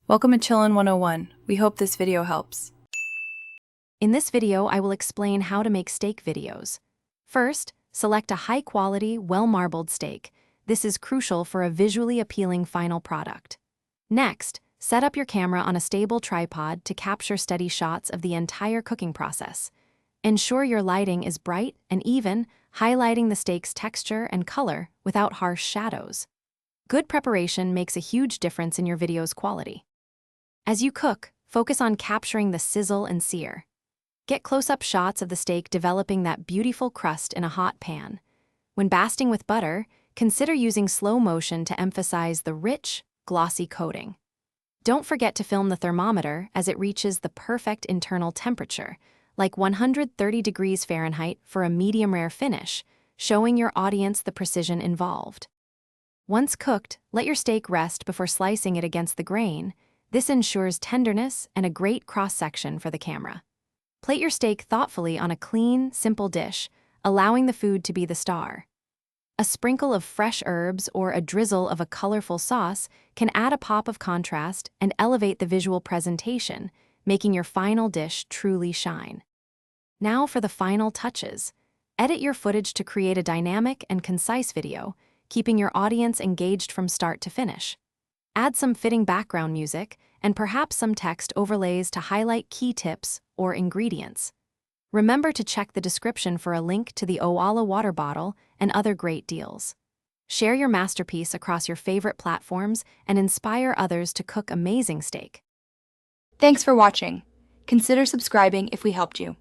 Welcome to Chillin' 101. We hope this video helps. In this video, I will explain how to make steak videos. First, select a high-quality, well-marbled steak. This is crucial for a visually appealing final product. Next, set up your camera on a stable tripod to capture steady shots of the entire cooking process. Ensure your lighting is bright and even, highlighting the steak's texture and color without harsh shadows. Good preparation makes a huge difference in your video's quality. As you cook, focus on capturing the sizzle and sear. Get close-up shots of the steak developing that beautiful crust in a hot pan. When basting with butter, consider using slow motion to emphasize the rich, glossy coating. Don't forget to film the thermometer as it reaches the perfect internal temperature, like 130 degrees Fahrenheit for a medium-rare finish, showing your audience the precision involved. Once cooked, let your steak rest before slicing it against the grain. This ensures tenderness and a great cross-section for the camera. Plate your steak thoughtfully on a clean, simple dish, allowing the food to be the star. A sprinkle of fresh herbs or a drizzle of a colorful sauce can add a pop of contrast and elevate the visual presentation, making your final dish truly shine. Now for the final touches. Edit your footage to create a dynamic and concise video, keeping your audience engaged from start to finish. Add some fitting background music and perhaps some text overlays to highlight key tips or ingredients. Remember to check the description for a link to the Owala water bottle and other great deals. Share your masterpiece across your favorite platforms and inspire others to cook amazing steak. Thanks for watching. Consider subscribing if we helped you.